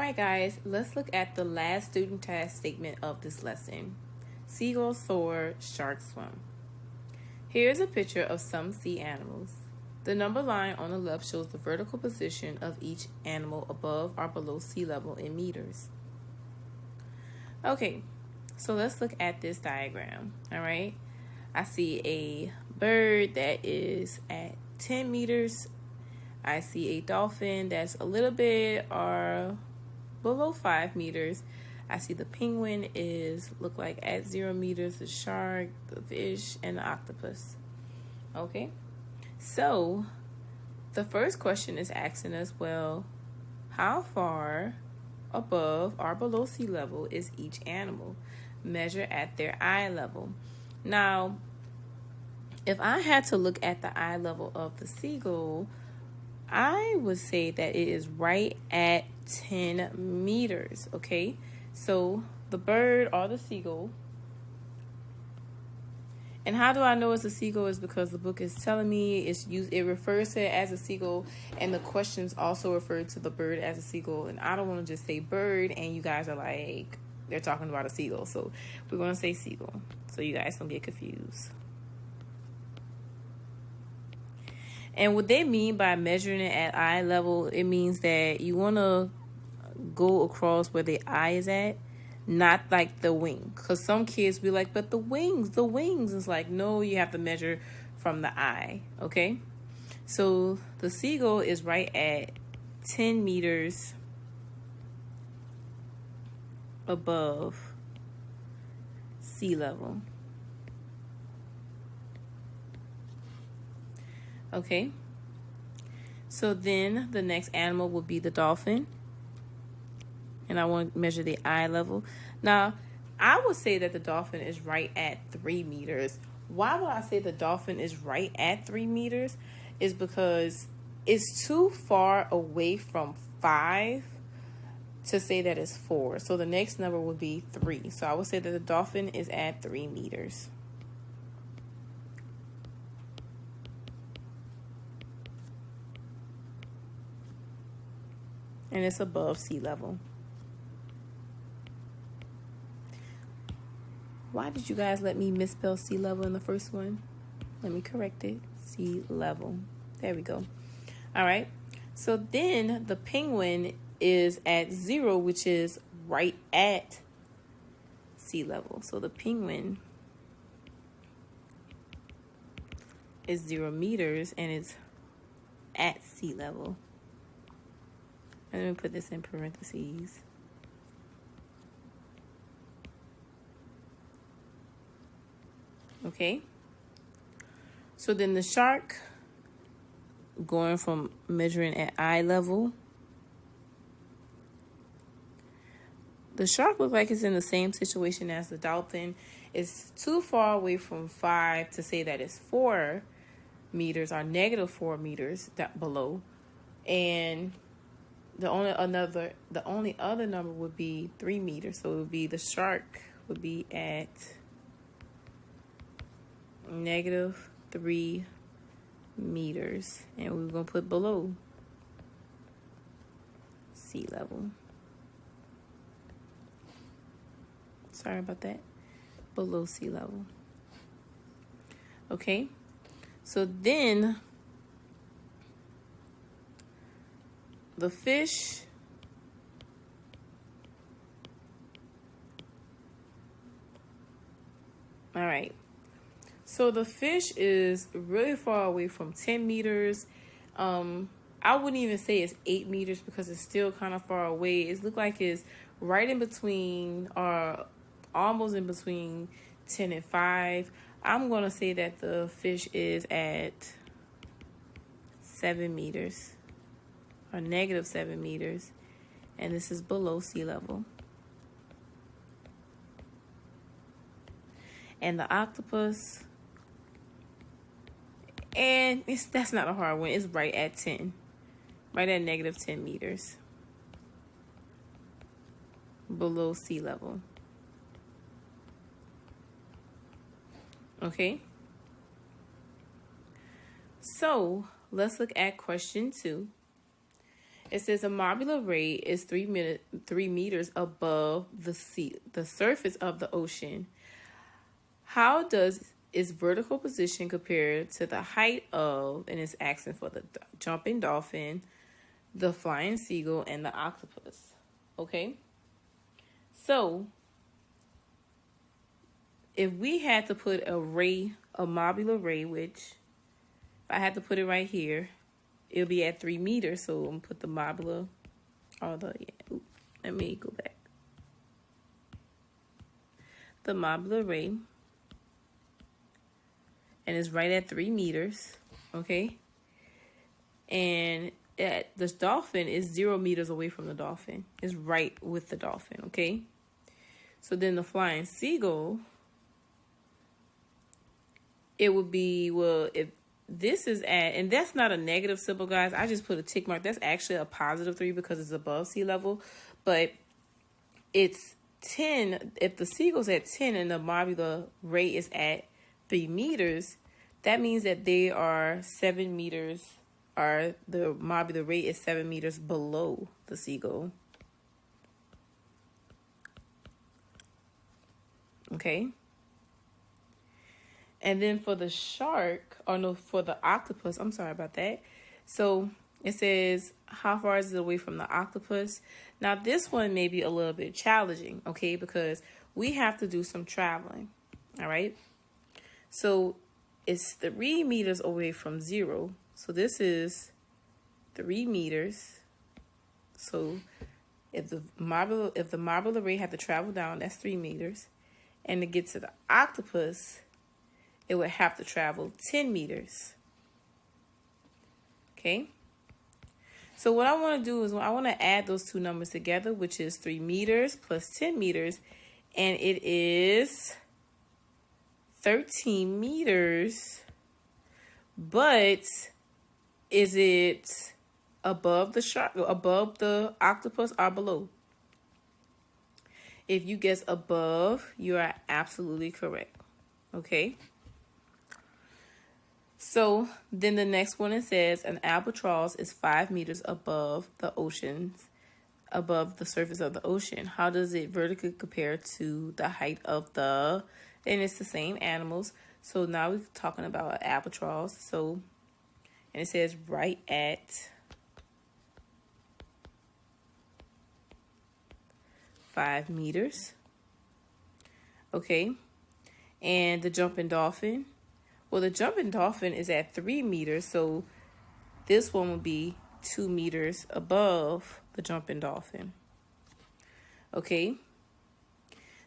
Alright guys, let's look at the last student task statement of this lesson. Seagulls soar, sharks swim. Here's a picture of some sea animals. The number line on the left shows the vertical position of each animal above or below sea level in meters. Okay, so let's look at this diagram. Alright, I see a bird that is at 10 meters. I see a dolphin that's a little bit or below 5 meters. I see the penguin look like at 0 meters, the shark, the fish, and the octopus. Okay, so the first question is asking us, well, how far above or below sea level is each animal? Measure at their eye level. Now, if I had to look at the eye level of the seagull, I would say that it is right at 10 meters, okay? So the bird or the seagull. And how do I know it's a seagull? Is because the book is telling me it refers to it as a seagull, and the questions also refer to the bird as a seagull. And I don't want to just say bird and you guys are like, they're talking about a seagull. So we're going to say seagull so you guys don't get confused. And what they mean by measuring it at eye level, it means that you want to go across where the eye is at, not like the wing. Because some kids be like, but the wings. It's like, no, you have to measure from the eye, okay? So the seagull is right at 10 meters above sea level. Okay, so then the next animal will be the dolphin. And I want to measure the eye level. Now, I would say that the dolphin is right at 3 meters. Why would I say the dolphin is right at 3 meters? Is because it's too far away from 5 to say that it's 4. So the next number would be 3. So I would say that the dolphin is at 3 meters. And it's above sea level. Why did you guys let me misspell sea level in the first one? Let me correct it. Sea level. There we go. All right. So then the penguin is at 0, which is right at sea level. So the penguin is 0 meters and it's at sea level. Let me put this in parentheses. Okay. So then the shark, going from measuring at eye level, the shark looks like it's in the same situation as the dolphin. It's too far away from 5 to say that it's 4 meters or negative 4 meters below. And the only other number would be 3 meters. So it would be the shark would be at negative 3 meters. And we're going to put below sea level. Sorry about that. Below sea level. Okay. So then the fish all right, so the fish is really far away from 10 meters. I wouldn't even say it's 8 meters because it's still kind of far away. It looks like it's right in between or almost in between 10 and 5. I'm going to say that the fish is at 7 meters or negative 7 meters, and this is below sea level. And the octopus, and that's not a hard one, it's right at 10, right at negative 10 meters below sea level. Okay, so let's look at question 2. It says a marbula ray is 3 meters above the surface of the ocean. How does its vertical position compare to the height of, and it's asking for the jumping dolphin, the flying seagull, and the octopus. Okay? So, if we had to put a marbula ray, which if I had to put it right here, it'll be at 3 meters. So I'm gonna put the marbula, let me go back. The marbula ray, and it's right at 3 meters, okay? And the dolphin is 0 meters away from the dolphin. It's right with the dolphin, okay? So then the flying seagull, it would be, well, if this is at, and that's not a negative symbol, guys. I just put a tick mark. That's actually a positive 3 because it's above sea level. But it's 10. If the seagull's at 10 and the marbula ray is at 3 meters, that means that they are 7 meters, or the marbula ray is 7 meters below the seagull. Okay. And then for the shark, for the octopus, I'm sorry about that. So it says, how far is it away from the octopus? Now, this one may be a little bit challenging, okay, because we have to do some traveling, all right? So it's 3 meters away from 0. So this is 3 meters. So if the marbula ray had to travel down, that's 3 meters. And to get to the octopus, it would have to travel 10 meters. Okay. So what I want to do is I want to add those two numbers together, which is 3 meters plus 10 meters. And it is 13 meters. But is it above the shark, above the octopus, or below? If you guess above, you are absolutely correct. Okay. So then the next one, it says an albatross is 5 meters above the surface of the ocean. How does it vertically compare to the height of and it's the same animals. So now we're talking about an albatross. So, and it says right at 5 meters. Okay. And the jumping dolphin. Well, the jumping dolphin is at 3 meters. So this one would be 2 meters above the jumping dolphin. Okay.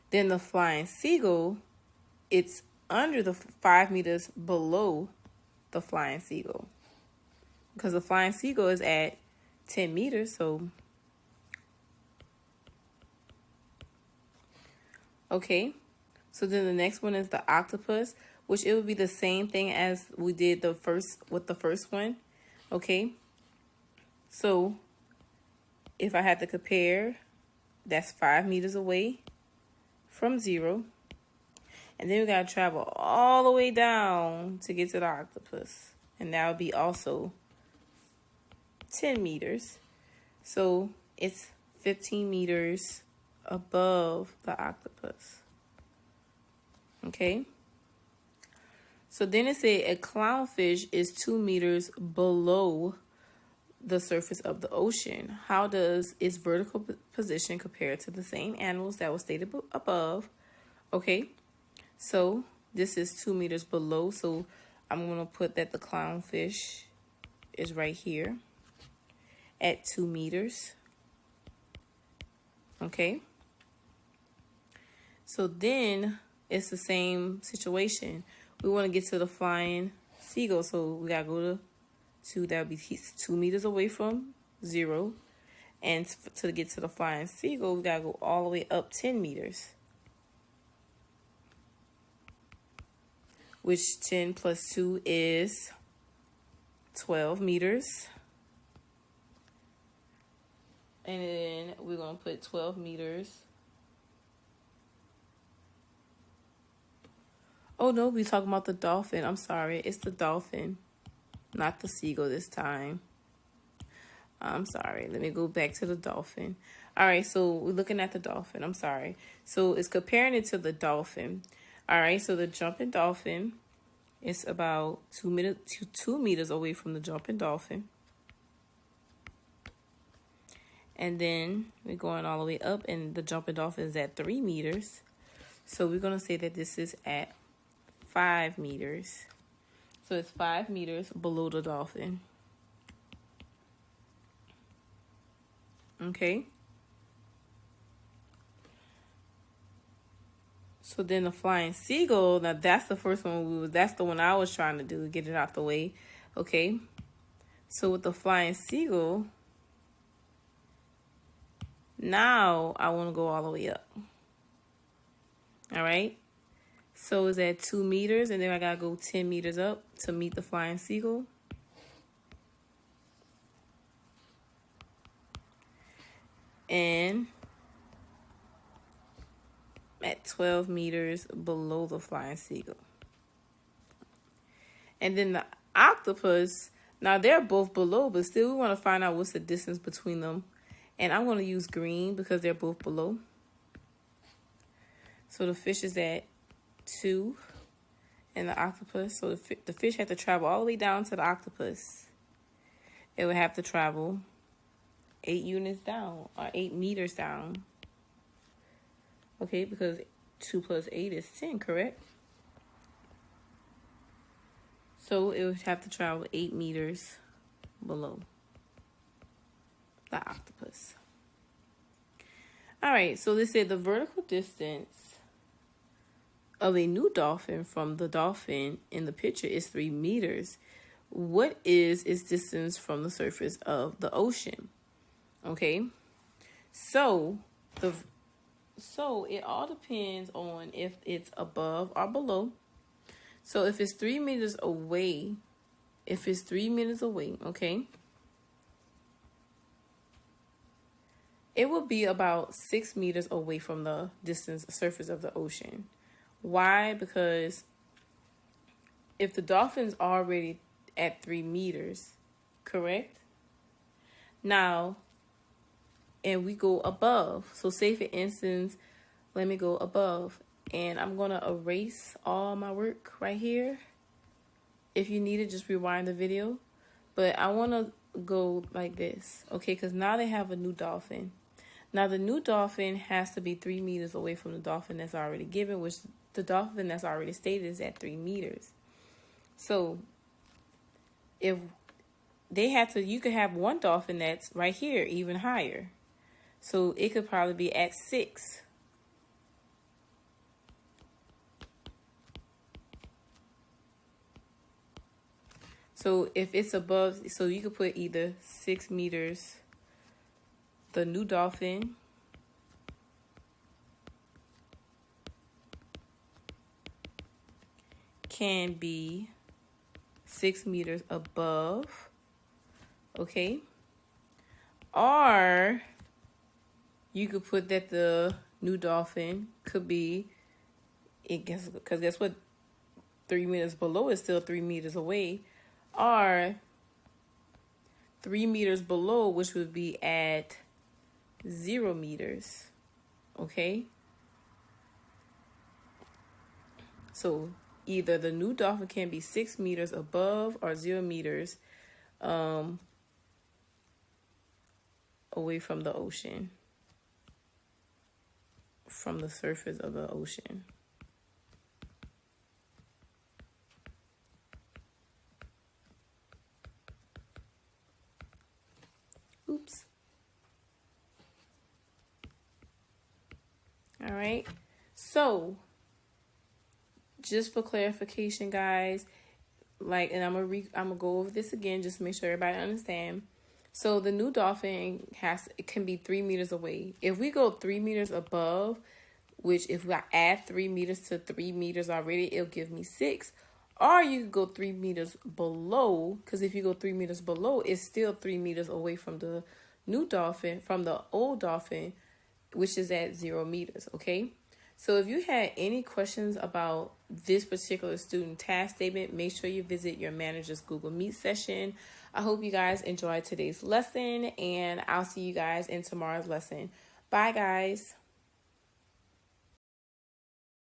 Then the flying seagull, it's under the 5 meters below the flying seagull. Because the flying seagull is at 10 meters. So, okay. So then the next one is the octopus, which it would be the same thing as we did with the first one. Okay. So if I had to compare, that's 5 meters away from 0. And then we got to travel all the way down to get to the octopus. And that would be also 10 meters. So it's 15 meters above the octopus. Okay. So then it said a clownfish is 2 meters below the surface of the ocean. How does its vertical position compare to the same animals that was stated above? Okay. So this is 2 meters below. So I'm going to put that the clownfish is right here at 2 meters. Okay. So then it's the same situation. We want to get to the flying seagull. So we got to go to 2. That would be 2 meters away from 0. And to get to the flying seagull, we got to go all the way up 10 meters. Which 10 plus 2 is 12 meters. And then we're going to put 12 meters. Oh, no, we're talking about the dolphin. I'm sorry. It's the dolphin, not the seagull this time. I'm sorry. Let me go back to the dolphin. All right, so we're looking at the dolphin. I'm sorry. So it's comparing it to the dolphin. All right, so the jumping dolphin is about 2 meters away from the jumping dolphin. And then we're going all the way up, and the jumping dolphin is at 3 meters. So we're going to say that this is at 5 meters. So it's 5 meters below the dolphin. Okay. So then the flying seagull, now that's the first one that's the one I was trying to do, get it out the way. Okay. So with the flying seagull, now I want to go all the way up. All right. So it's at 2 meters, and then I gotta go 10 meters up to meet the flying seagull. And at 12 meters below the flying seagull. And then the octopus, now they're both below, but still we want to find out what's the distance between them. And I'm going to use green because they're both below. So the fish is at 2 and the octopus. So the fish had to travel all the way down to the octopus. It would have to travel 8 units down, or 8 meters down. Okay, because 2 plus 8 is 10, correct? So it would have to travel 8 meters below the octopus. All right, so they said the vertical distance of a new dolphin from the dolphin in the picture is 3 meters. What is its distance from the surface of the ocean? Okay, so it all depends on if it's above or below. So if it's 3 meters away, okay, it will be about 6 meters away from the surface of the ocean. Why? Because if the dolphin's already at 3 meters, correct? Now, and we go above. So say for instance, let me go above. And I'm going to erase all my work right here. If you need it, just rewind the video. But I want to go like this. Okay, because now they have a new dolphin. Now the new dolphin has to be 3 meters away from the dolphin that's already given, which the dolphin that's already stated is at 3 meters. So if they had to, you could have one dolphin that's right here, even higher. So it could probably be at 6. So if it's above, so you could put either 6 meters, the new dolphin, can be 6 meters above, okay? Or you could put that the new dolphin could be, because guess what? 3 meters below is still 3 meters away. Or 3 meters below, which would be at 0 meters. Okay? So either the new dolphin can be 6 meters above or 0 meters away from the ocean, from the surface of the ocean. Oops. All right. So, just for clarification, guys, and I'm gonna go over this again, just to make sure everybody understand. So the new dolphin it can be 3 meters away. If we go 3 meters above, which if I add 3 meters to 3 meters already, it'll give me 6. Or you could go 3 meters below, because if you go 3 meters below, it's still 3 meters away from the new dolphin, from the old dolphin, which is at 0 meters, okay? So if you had any questions about this particular student task statement, make sure you visit your manager's Google Meet session. I hope you guys enjoyed today's lesson, and I'll see you guys in tomorrow's lesson. Bye, guys.